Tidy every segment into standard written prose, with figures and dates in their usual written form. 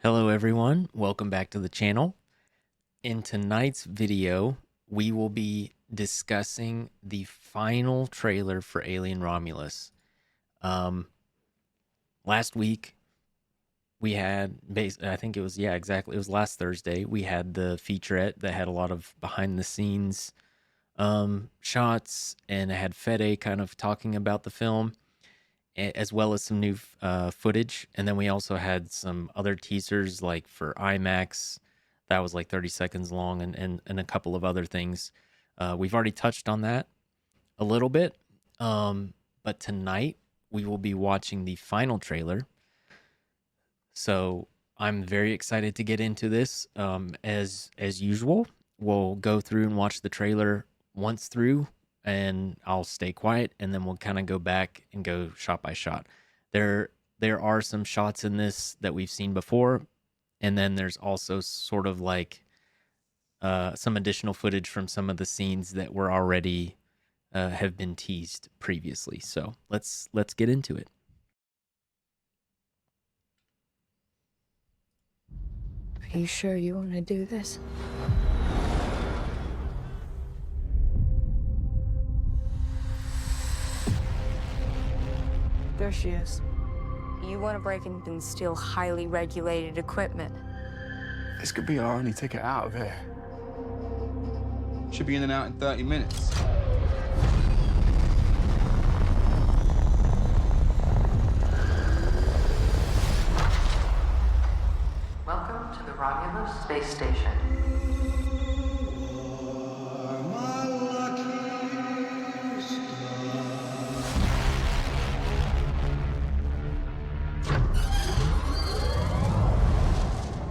Hello everyone, welcome back to the channel. In tonight's video, we will be discussing the final trailer for Alien Romulus. Um, Last week we had, I think it was, yeah, exactly. It was last Thursday. We had the featurette that had a lot of behind the scenes shots, and it had Fede kind of talking about the film, as well as some new footage. And then we also had some other teasers like for IMAX that was like 30 seconds long, and a couple of other things. We've already touched on that a little bit. But tonight we will be watching the final trailer. So I'm very excited to get into this. As usual, we'll go through and watch the trailer once through, and I'll stay quiet, and then we'll kind of go back and go shot by shot. There there are some shots in this that we've seen before, and then there's also sort of like some additional footage from some of the scenes that were already have been teased previously. So let's get into it. Are you sure you want to do this? There she is. You want to break in and steal highly regulated equipment. This could be our only ticket out of here. Should be in and out in 30 minutes. Welcome to the Romulus space station.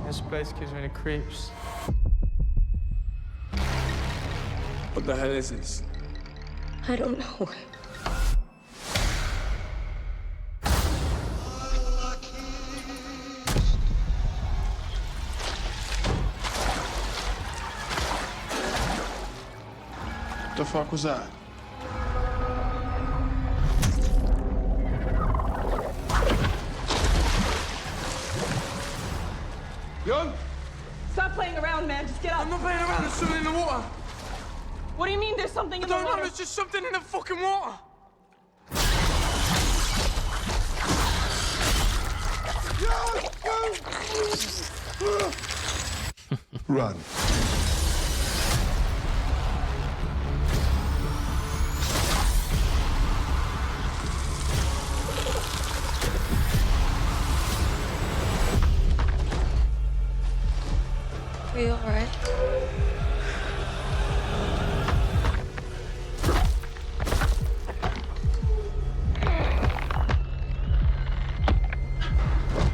This place gives me the creeps. What the hell is this? I don't know. What the fuck was that? Young? Stop playing around, man. Just get up. I'm not playing around, there's something in the water. What do you mean there's something I in the don't know, water? there's just something in the fucking water. Run. Are you all right?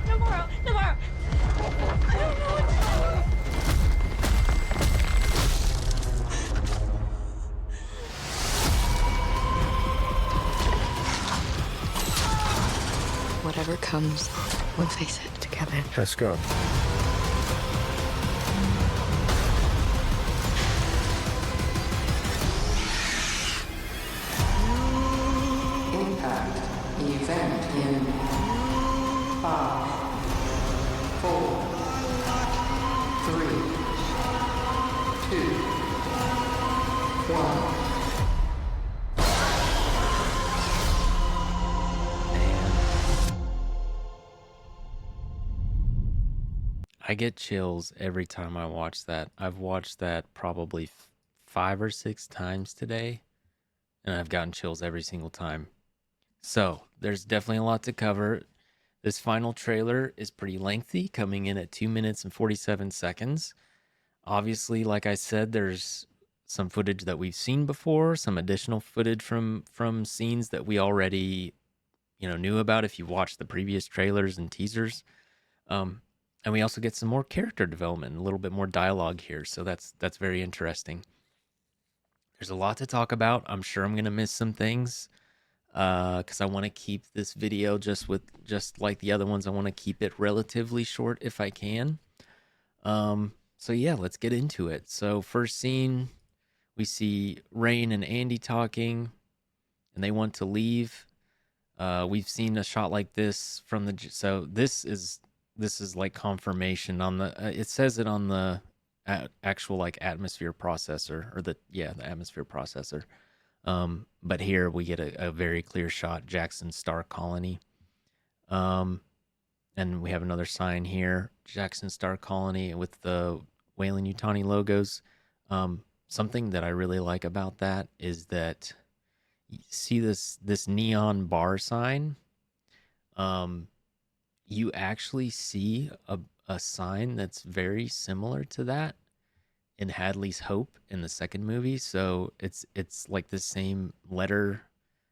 Tomorrow. I don't know what to do. Whatever comes, we'll face it together. Let's go. Impact event in 5, 4, 3, 2, 1. I get chills every time I watch that. I've watched that probably 5 or 6 times today, and I've gotten chills every single time. So there's definitely a lot to cover. This final trailer is pretty lengthy, coming in at 2 minutes and 47 seconds. Obviously, like I said, there's some footage that we've seen before, some additional footage from scenes that we already, knew about if you watched the previous trailers and teasers. And we also get some more character development, a little bit more dialogue here, so that's very interesting. There's a lot to talk about. I'm sure I'm gonna miss some things, because I want to keep this video just like the other ones. I want to keep it relatively short if I can. So yeah, let's get into it. So first scene, we see Rain and Andy talking, and they want to leave. We've seen a shot like this from the. So this is this is like confirmation on the. It says it on the actual like atmosphere processor, or the atmosphere processor. But here we get a very clear shot, Jackson Star Colony. Um, and we have another sign here, Jackson Star Colony with the Weyland-Yutani logos. Something that I really like about that is that you see this neon bar sign. Um, you actually see a sign that's very similar to that in Hadley's Hope in the second movie. So it's like the same letter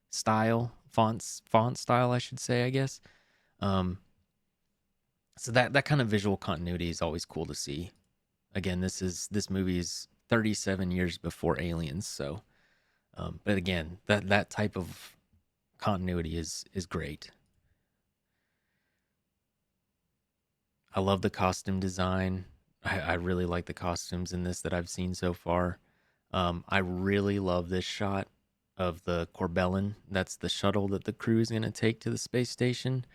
style, font style, I should say, I guess. Um, so that kind of visual continuity is always cool to see. Again, this movie is 37 years before Aliens, so but again, that type of continuity is great. I love the costume design. I really like the costumes in this that I've seen so far. I really love this shot of the Corbellin. That's the shuttle that the crew is going to take to the space station.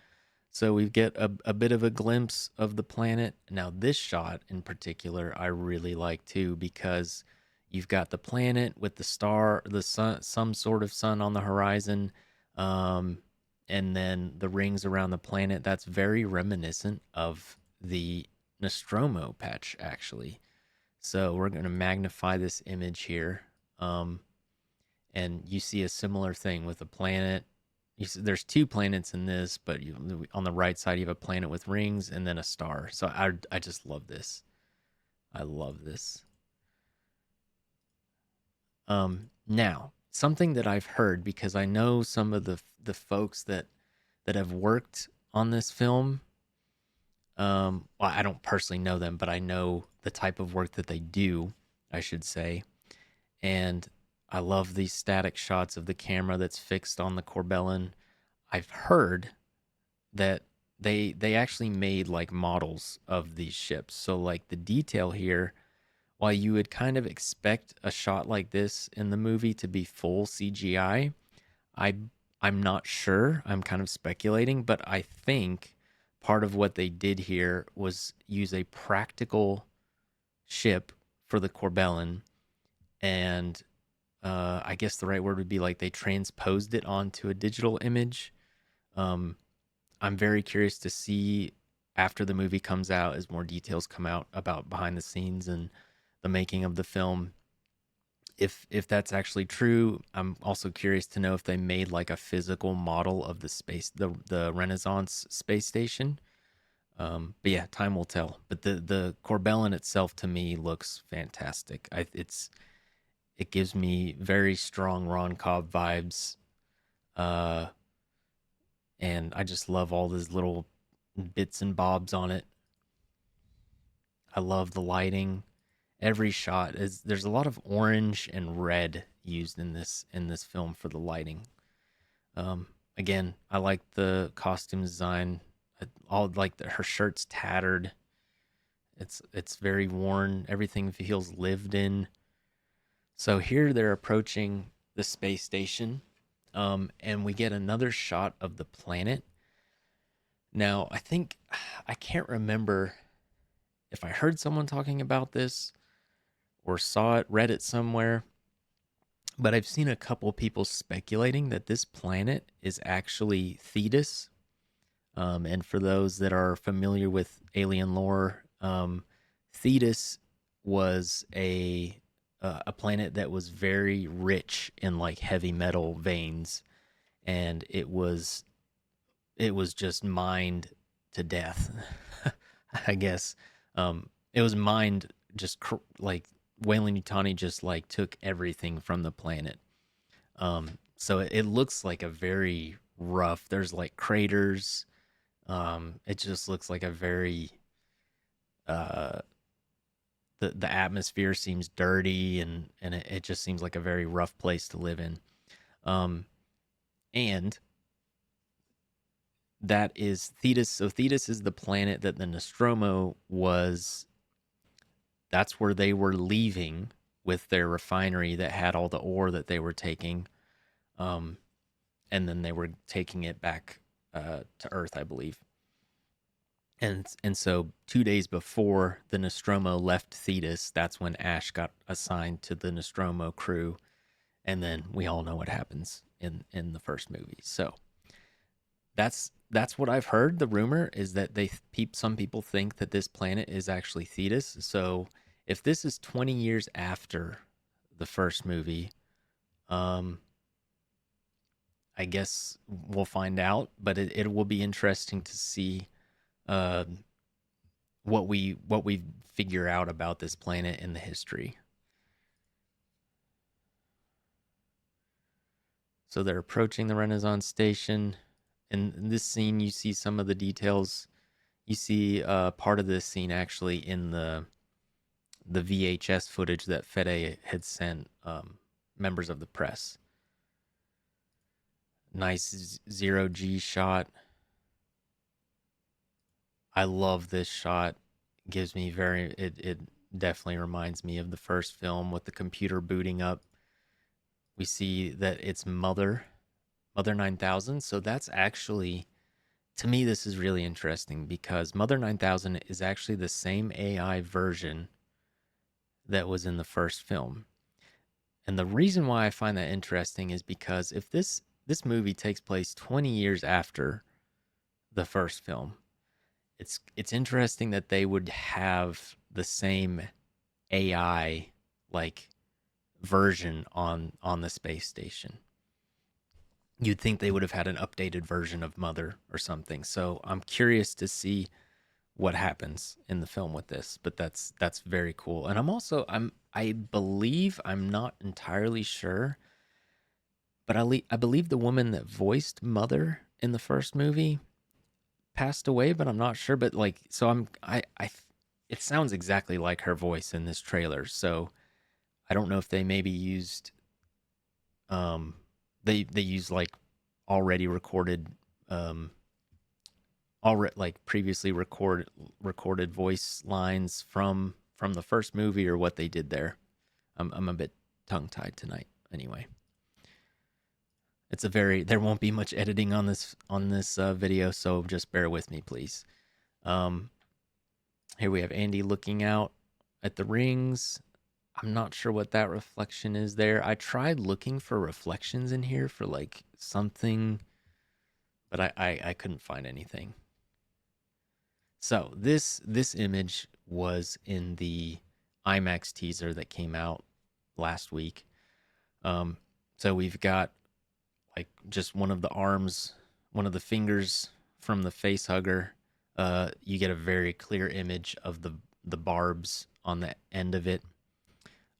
So we get a bit of a glimpse of the planet. Now, this shot in particular, I really like too, because you've got the planet with the star, the sun, some sort of sun on the horizon, um, and then the rings around the planet. That's very reminiscent of the Nostromo patch, actually. So we're going to magnify this image here. And you see a similar thing with a planet. There's two planets in this, but on the right side you have a planet with rings and then a star. So I just love this. I love this. Now something that I've heard, because I know some of the folks that have worked on this film. Well, I don't personally know them, but I know the type of work that they do, I should say. And I love these static shots of the camera that's fixed on the Corbellin. I've heard that they actually made like models of these ships. So like the detail here, while you would kind of expect a shot like this in the movie to be full CGI, I I'm not sure. I'm kind of speculating, but I think part of what they did here was use a practical ship for the Corbellin, and I guess the right word would be like they transposed it onto a digital image. Um, I'm very curious to see after the movie comes out, as more details come out about behind the scenes and the making of the film, if that's actually true. I'm also curious to know if they made like a physical model of the space, the Renaissance space station. But yeah, time will tell. But the Corbellin itself to me looks fantastic. It gives me very strong Ron Cobb vibes. Uh, and I just love all these little bits and bobs on it. I love the lighting. Every shot is there's a lot of orange and red used in this film for the lighting. Again, I like the costume design. All like her shirt's tattered. It's very worn. Everything feels lived in. So here they're approaching the space station, and we get another shot of the planet. Now, I can't remember if I heard someone talking about this or saw it, read it somewhere, but I've seen a couple people speculating that this planet is actually Thetis. And for those that are familiar with alien lore, Thetis was a planet that was very rich in like heavy metal veins, and it was just mined to death. I guess it was mined like Weyland-Yutani just like took everything from the planet. So it looks like a very rough. There's like craters. It just looks like a very uh, the atmosphere seems dirty, and it just seems like a very rough place to live in. Um, and that is Thetis. So Thetis is the planet that the Nostromo was. That's where they were leaving with their refinery that had all the ore that they were taking. Um, and then they were taking it back to Earth, I believe. And so 2 days before the Nostromo left Thetis, that's when Ash got assigned to the Nostromo crew, and then we all know what happens in the first movie. So that's what I've heard. The rumor is that some people think that this planet is actually Thetis. So if this is 20 years after the first movie, um, I guess we'll find out. But it will be interesting to see uh, what we figure out about this planet and the history. So they're approaching the Renaissance station. In this scene, you see some of the details. You see part of this scene actually in the VHS footage that Fede had sent members of the press. Nice zero G shot. I love this shot. Gives me it definitely reminds me of the first film with the computer booting up. We see that it's Mother 9000. So that's actually, to me, this is really interesting because Mother 9000 is actually the same AI version that was in the first film. And the reason why I find that interesting is because if this movie takes place 20 years after the first film, it's interesting that they would have the same AI like version on the space station. You'd think they would have had an updated version of Mother or something. So I'm curious to see what happens in the film with this, but that's very cool. And I believe, I'm not entirely sure, but I believe the woman that voiced Mother in the first movie passed away, but I'm not sure. But like, so it sounds exactly like her voice in this trailer. So I don't know if they maybe used, they use like already recorded, already like previously recorded voice lines from the first movie, or what they did there. I'm a bit tongue tied tonight. Anyway, there won't be much editing on this video, so just bear with me, please. Here we have Andy looking out at the rings. I'm not sure what that reflection is there. I tried looking for reflections in here for like something, but I couldn't find anything. So this image was in the IMAX teaser that came out last week. So we've got like just one of the arms, one of the fingers from the face hugger. You get a very clear image of the barbs on the end of it.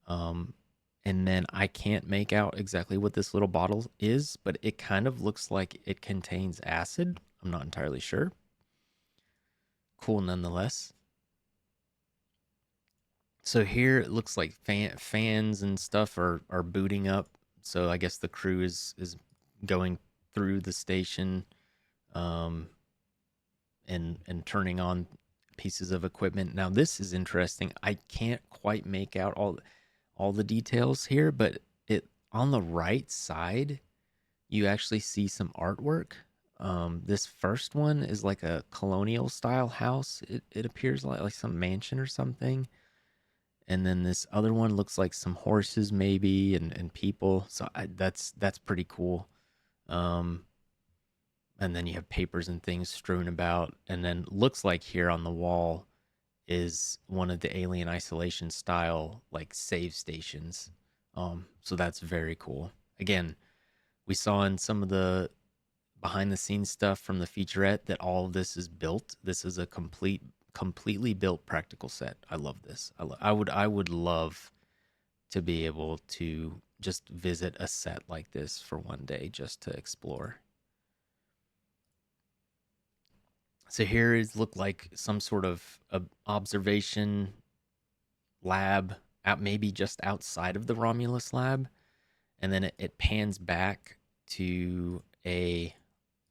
And then I can't make out exactly what this little bottle is, but it kind of looks like it contains acid. I'm not entirely sure. Cool nonetheless. So here it looks like fans and stuff are booting up. So I guess the crew is going through the station, and turning on pieces of equipment. Now this is interesting. I can't quite make out all the details here, but it on the right side, you actually see some artwork. This first one is like a colonial style house. It appears like some mansion or something. And then this other one looks like some horses maybe, and people. So that's pretty cool. And then you have papers and things strewn about. And then looks like here on the wall is one of the Alien Isolation style like save stations. So that's very cool. Again, we saw in some of the behind the scenes stuff from the featurette that all of this is built. This is a completely built practical set. I love this. I would love to be able to just visit a set like this for one day just to explore. So here is look like some sort of observation lab out, maybe just outside of the Romulus lab, and then it pans back to a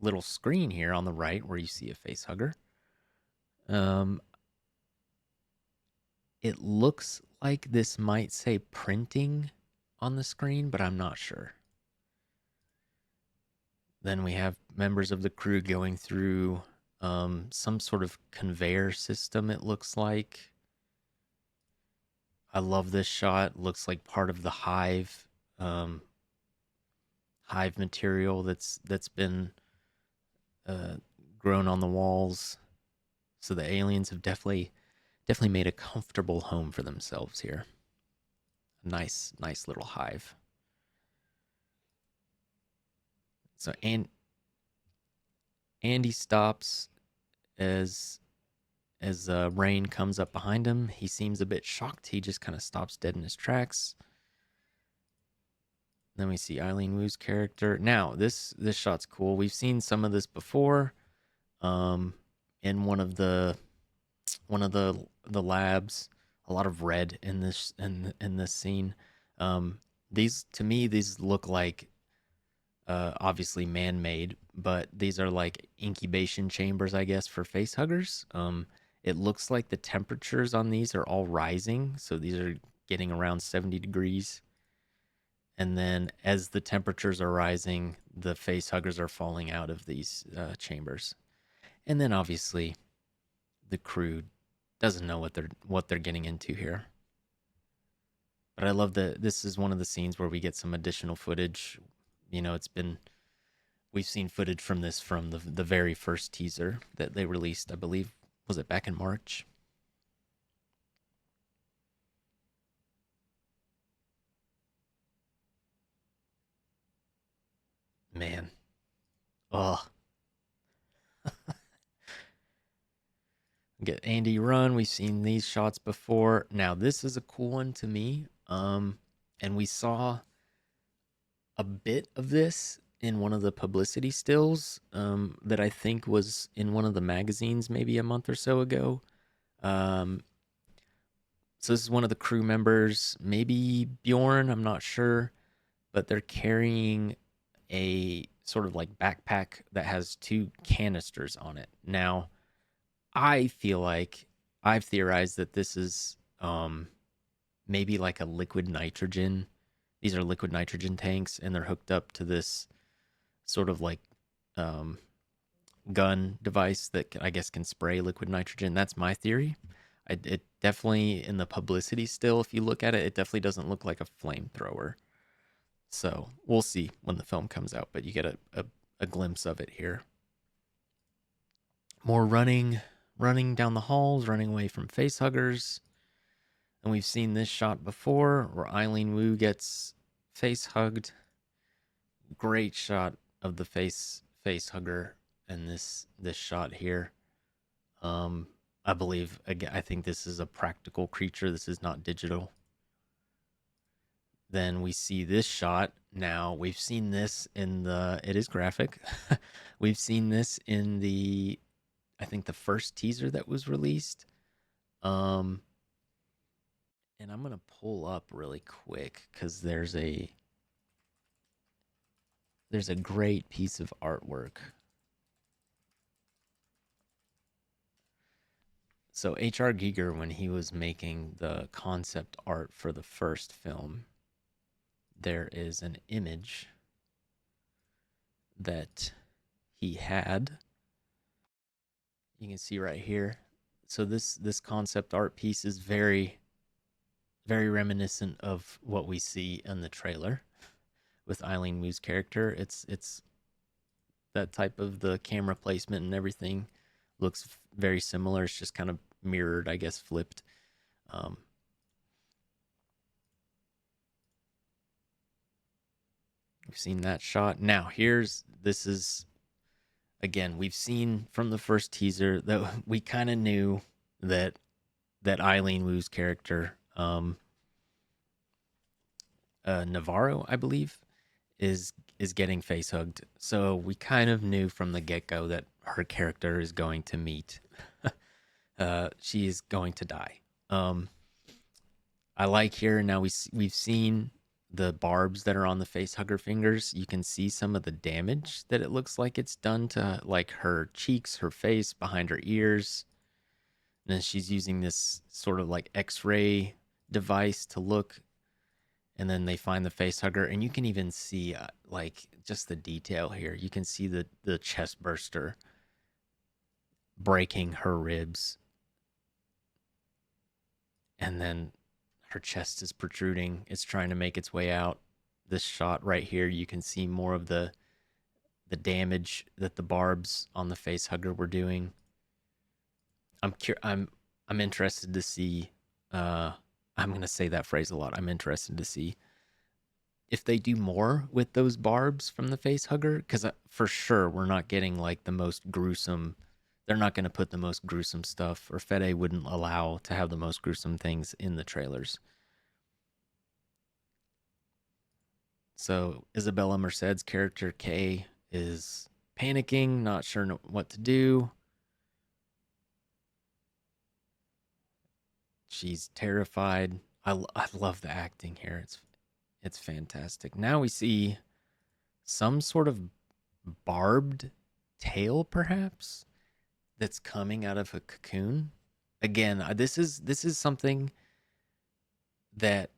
little screen here on the right where you see a face hugger. It looks like this might say printing on the screen, but I'm not sure. Then we have members of the crew going through some sort of conveyor system, it looks like. I love this shot. Looks like part of the um, hive material that's been uh, grown on the walls. So the aliens have definitely made a comfortable home for themselves here. A nice little hive. So Andy stops as Rain comes up behind him. He seems a bit shocked. He just kind of stops dead in his tracks. Then we see Eileen Wu's character. Now this shot's cool. We've seen some of this before, in one of the labs. A lot of red in this scene. These to me these look like obviously man-made, but these are like incubation chambers, I guess, for face huggers. It looks like the temperatures on these are all rising, so these are getting around 70 degrees. And then as the temperatures are rising, the face huggers are falling out of these chambers. And then obviously the crew doesn't know what they're getting into here. But I love that this is one of the scenes where we get some additional footage. You know, we've seen footage from this from the very first teaser that they released, I believe, was it back in March? Man. Oh. Get Andy run. We've seen these shots before. Now this is a cool one to me. And we saw a bit of this in one of the publicity stills that I think was in one of the magazines maybe a month or so ago. Um, so this is one of the crew members, maybe Bjorn, I'm not sure, but they're carrying a sort of like backpack that has two canisters on it. Now, I feel like I've theorized that this is maybe like a liquid nitrogen. These are liquid nitrogen tanks, and they're hooked up to this sort of like um, gun device that I guess can spray liquid nitrogen. That's my theory. It definitely in the publicity still, if you look at it, it definitely doesn't look like a flamethrower. So we'll see when the film comes out, but you get a glimpse of it here. More running down the halls, running away from face huggers. And we've seen this shot before where Eileen Wu gets face hugged. Great shot of the face hugger in this shot here. I believe, again, I think this is a practical creature. This is not digital. Then we see this shot. Now we've seen this it is graphic. We've seen this in I think the first teaser that was released. And I'm going to pull up really quick because there's a great piece of artwork. So H.R. Giger, when he was making the concept art for the first film, there is an image that he had. You can see right here. So this concept art piece is very, very reminiscent of what we see in the trailer with Eileen Wu's character. It's that type of the camera placement and everything looks very similar. It's just kind of mirrored, I guess, flipped. We've seen that shot. Now this is again, we've seen from the first teaser that we kind of knew that Eileen Wu's character, Navarro, I believe, is getting face hugged. So we kind of knew from the get go that her character is going to meet. She is going to die. I like here now we've seen the barbs that are on the face hugger fingers. You can see some of the damage that it looks like it's done to like her cheeks, her face, behind her ears. And then she's using this sort of like X-ray device to look. And then they find the face hugger, and you can even see like just the detail here. You can see the chest burster breaking her ribs, and then her chest is protruding. It's trying to make its way out. This shot right here, you can see more of the damage that the barbs on the face hugger were doing. I'm interested to see. I'm gonna say that phrase a lot. I'm interested to see if they do more with those barbs from the face hugger, because for sure we're not getting like the most gruesome. They're not going to put the most gruesome stuff, or Fede wouldn't allow to have the most gruesome things in the trailers. So Isabella Merced's character Kay is panicking, not sure what to do. She's terrified. I love the acting here. It's fantastic. Now we see some sort of barbed tail, perhaps, that's coming out of a cocoon. Again, this is something that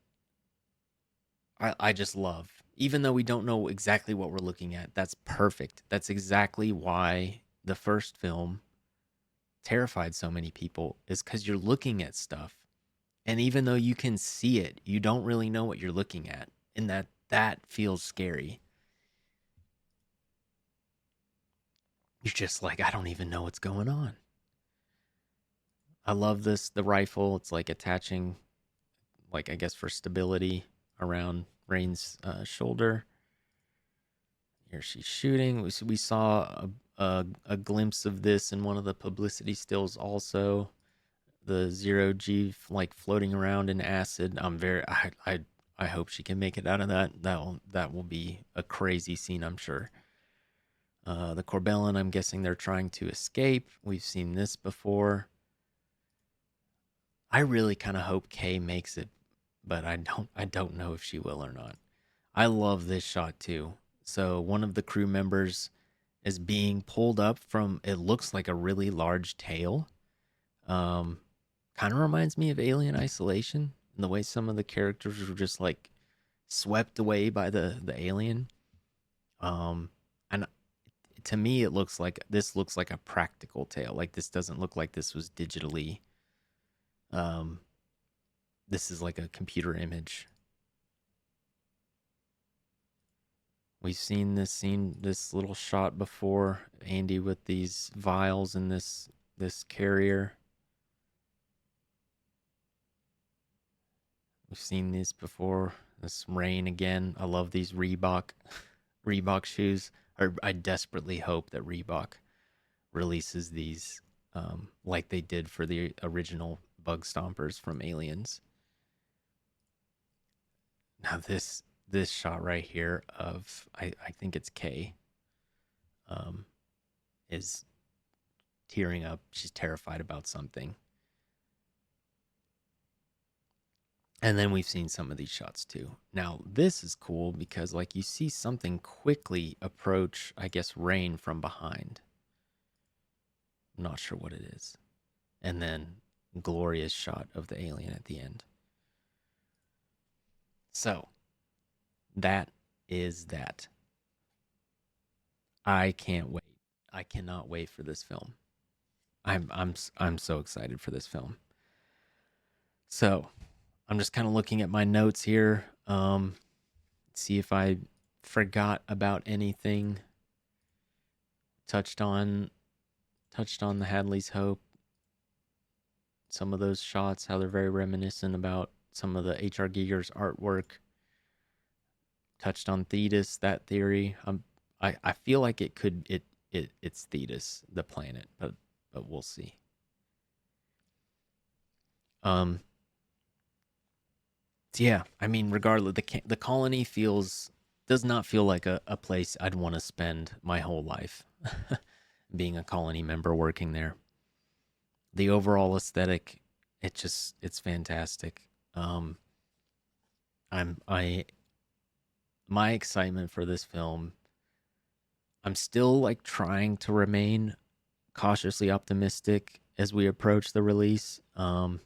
I just love. Even though we don't know exactly what we're looking at, that's perfect. That's exactly why the first film terrified so many people, is because you're looking at stuff. And even though you can see it, you don't really know what you're looking at. And that feels scary. You're just like, I don't even know what's going on. I love the rifle. It's like attaching, like, I guess for stability around Rain's shoulder. Here she's shooting. We saw a glimpse of this in one of the publicity stills also. The zero G like floating around in acid. I hope she can make it out of that. That will be a crazy scene, I'm sure. The Corbellin, I'm guessing they're trying to escape. We've seen this before. I really kind of hope Kay makes it, but I don't know if she will or not. I love this shot too. So one of the crew members is being pulled up from, it looks like a really large tail. Kind of reminds me of Alien Isolation, and the way some of the characters were just like swept away by the alien. And to me, this looks like a practical tail. Like, this doesn't look like this was digitally. This is like a computer image. We've seen this little shot before. Andy with these vials and this carrier. We've seen these before. This Rain again. I love these Reebok shoes. I desperately hope that Reebok releases these like they did for the original Bug Stompers from Aliens. Now this shot right here of I think it's Kay is tearing up. She's terrified about something. And then we've seen some of these shots too. Now, this is cool because, like, you see something quickly approach, I guess, Rain from behind. I'm not sure what it is. And then glorious shot of the alien at the end. So, that is that. I can't wait. I cannot wait for this film. I'm so excited for this film. So, I'm just kind of looking at my notes here. See if I forgot about anything. Touched on the Hadley's Hope. Some of those shots, how they're very reminiscent about some of the H.R. Giger's artwork. Touched on Thetis, that theory. I feel like it's Thetis, the planet, but we'll see. Yeah, I mean, regardless, the colony does not feel like a place I'd want to spend my whole life. Being a colony member working there. The overall aesthetic, it's fantastic. My excitement for this film, I'm still like trying to remain cautiously optimistic as we approach the release. But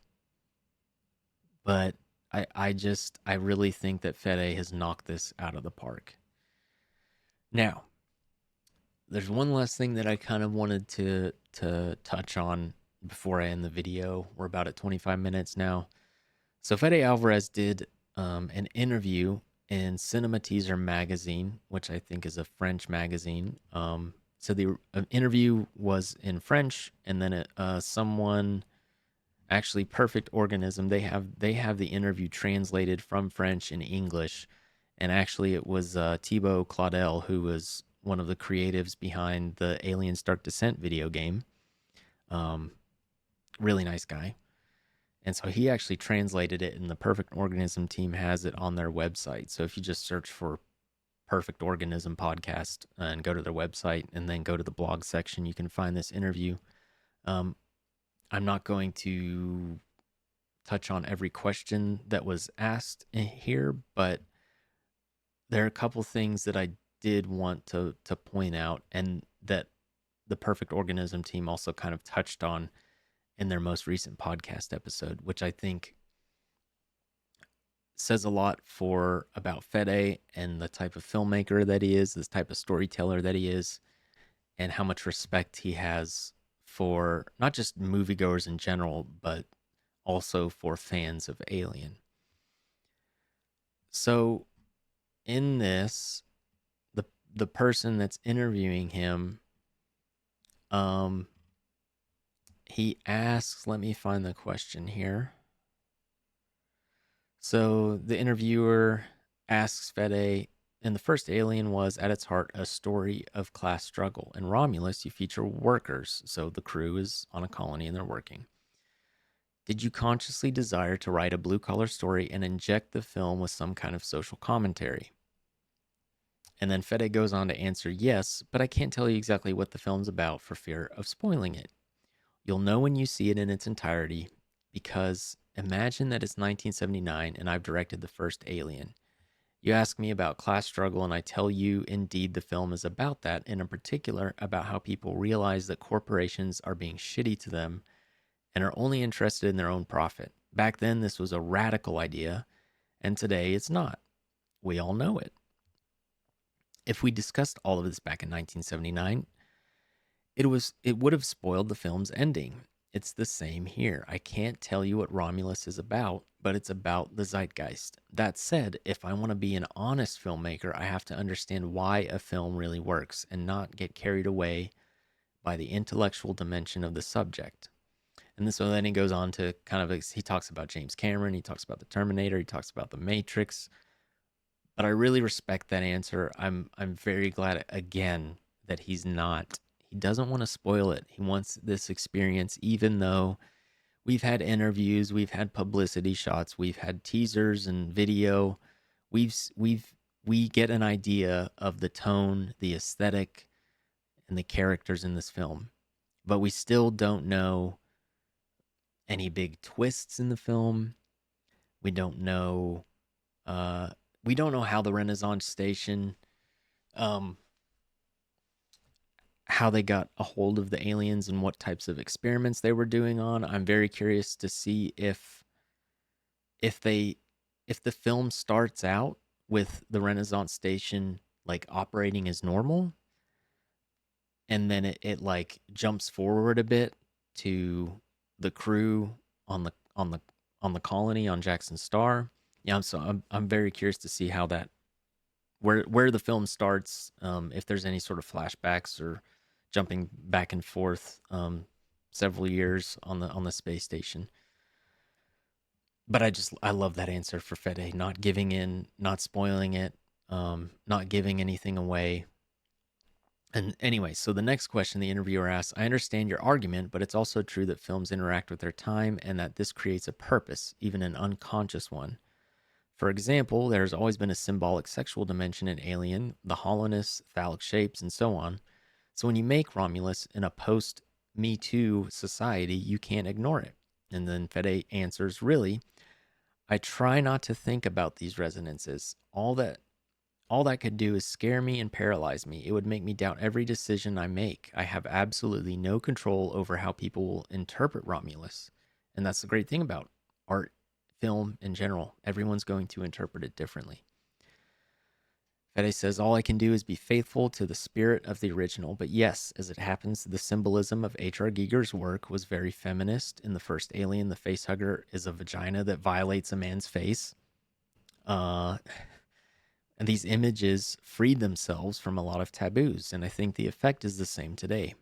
I really think that Fede has knocked this out of the park. Now, there's one last thing that I kind of wanted to touch on before I end the video. We're about at 25 minutes now. So Fede Alvarez did an interview in Cinema Teaser magazine, which I think is a French magazine. So the interview was in French, and then someone, actually Perfect Organism, they have the interview translated from French and English, and actually it was Thibaut Claudel, who was one of the creatives behind the Aliens Dark Descent video game. Um, really nice guy. And so he actually translated it, and the Perfect Organism team has it on their website. So if you just search for Perfect Organism podcast and go to their website and then go to the blog section, you can find this interview. Um, I'm not going to touch on every question that was asked here, but there are a couple things that I did want to point out, and that the Perfect Organism team also kind of touched on in their most recent podcast episode, which I think says a lot for about Fede and the type of filmmaker that he is, this type of storyteller that he is, and how much respect he has for not just moviegoers in general, but also for fans of Alien. So in this, the person that's interviewing him, he asks, let me find the question here. So the interviewer asks Fede, and the first Alien was at its heart a story of class struggle. In Romulus, you feature workers, so the crew is on a colony and they're working. Did you consciously desire to write a blue-collar story and inject the film with some kind of social commentary? And then Fede goes on to answer, yes, but I can't tell you exactly what the film's about for fear of spoiling it. You'll know when you see it in its entirety, because imagine that it's 1979 and I've directed the first Alien. You ask me about class struggle, and I tell you, indeed, the film is about that, and in particular, about how people realize that corporations are being shitty to them and are only interested in their own profit. Back then, this was a radical idea, and today it's not. We all know it. If we discussed all of this back in 1979, it would have spoiled the film's ending. It's the same here. I can't tell you what Romulus is about, but it's about the zeitgeist. That said, if I want to be an honest filmmaker, I have to understand why a film really works and not get carried away by the intellectual dimension of the subject. And so then he goes on to he talks about James Cameron, he talks about the Terminator, he talks about the Matrix. But I really respect that answer. I'm very glad again that he doesn't want to spoil it. He wants this experience, even though we've had interviews, we've had publicity shots, we've had teasers and video. We get an idea of the tone, the aesthetic, and the characters in this film. But we still don't know any big twists in the film. We don't know how the Renaissance Station, how they got a hold of the aliens and what types of experiments they were doing on. I'm very curious to see if the film starts out with the Renaissance Station like operating as normal, and then it like jumps forward a bit to the crew on the colony on Jackson Star. Yeah, I'm very curious to see how that where the film starts, if there's any sort of flashbacks or jumping back and forth several years on the space station. But I love that answer for Fede, not giving in, not spoiling it, not giving anything away. And anyway, so the next question the interviewer asks, I understand your argument, but it's also true that films interact with their time and that this creates a purpose, even an unconscious one. For example, there's always been a symbolic sexual dimension in Alien, the hollowness, phallic shapes, and so on. So when you make Romulus in a post-Me Too society, you can't ignore it. And then Fede answers, really, I try not to think about these resonances. All that could do is scare me and paralyze me. It would make me doubt every decision I make. I have absolutely no control over how people will interpret Romulus. And that's the great thing about art, film in general. Everyone's going to interpret it differently. Fede says, all I can do is be faithful to the spirit of the original. But yes, as it happens, the symbolism of H.R. Giger's work was very feminist. In the first Alien, the facehugger is a vagina that violates a man's face. And these images freed themselves from a lot of taboos. And I think the effect is the same today.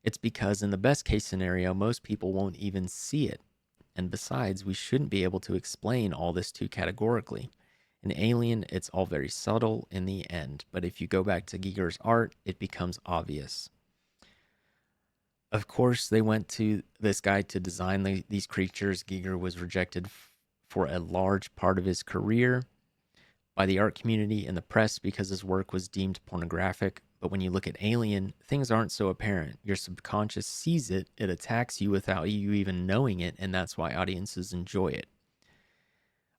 It's because in the best case scenario, most people won't even see it. And besides, we shouldn't be able to explain all this too categorically. In Alien, it's all very subtle in the end, but if you go back to Giger's art, it becomes obvious. Of course, they went to this guy to design these creatures. Giger was rejected for a large part of his career by the art community and the press because his work was deemed pornographic. But when you look at Alien, things aren't so apparent. Your subconscious sees it, it attacks you without you even knowing it, and that's why audiences enjoy it.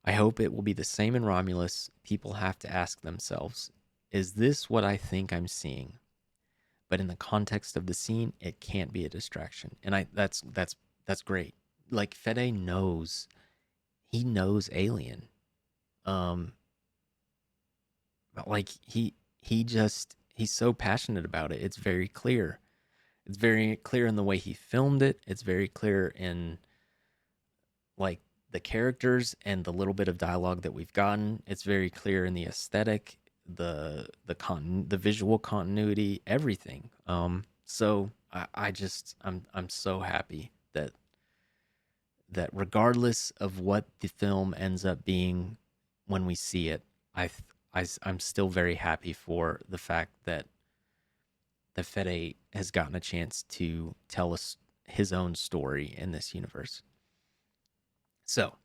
I hope it will be the same in Romulus. People have to ask themselves, is this what I think I'm seeing? But in the context of the scene, it can't be a distraction. And that's great. Like Fede knows, he knows Alien. Like he's so passionate about it. It's very clear. It's very clear in the way he filmed it. It's very clear in like the characters and the little bit of dialogue that we've gotten. It's very clear in the aesthetic, the visual continuity, everything. So I'm so happy that regardless of what the film ends up being when we see it, I'm still very happy for the fact that Fede has gotten a chance to tell us his own story in this universe. So,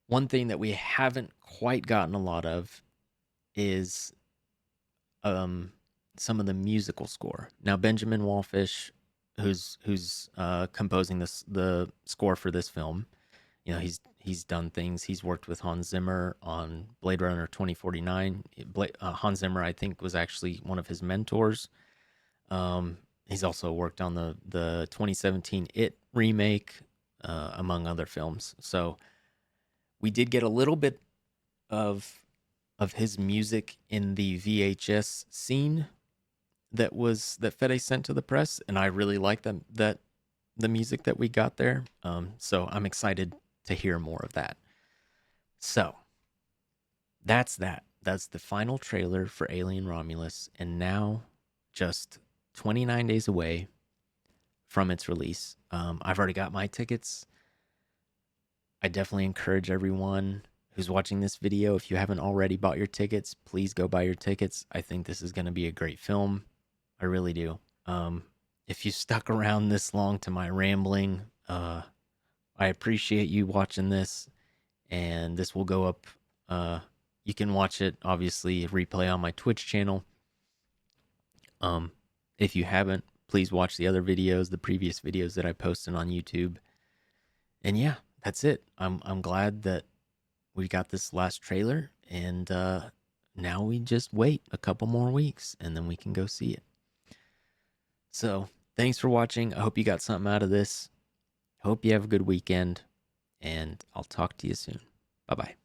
one thing that we haven't quite gotten a lot of is some of the musical score. Now, Benjamin Wallfish, who's composing the score for this film, you know, he's done things. He's worked with Hans Zimmer on Blade Runner 2049. Hans Zimmer, I think, was actually one of his mentors. He's also worked on the 2017 It remake, among other films. So we did get a little bit of his music in the VHS scene that Fede sent to the press, and I really like that the music that we got there. So I'm excited to hear more of that. So that's that. That's the final trailer for Alien Romulus, and now just 29 days away from its release. I've already got my tickets. I definitely encourage everyone who's watching this video, if you haven't already bought your tickets, please go buy your tickets. I think this is going to be a great film. I really do. If you stuck around this long to my rambling, I appreciate you watching this, and this will go up. You can watch it, obviously, replay on my Twitch channel. If you haven't, please watch the other videos, the previous videos that I posted on YouTube. And yeah, that's it. I'm glad that we got this last trailer, and now we just wait a couple more weeks, and then we can go see it. So, thanks for watching. I hope you got something out of this. Hope you have a good weekend, and I'll talk to you soon. Bye-bye.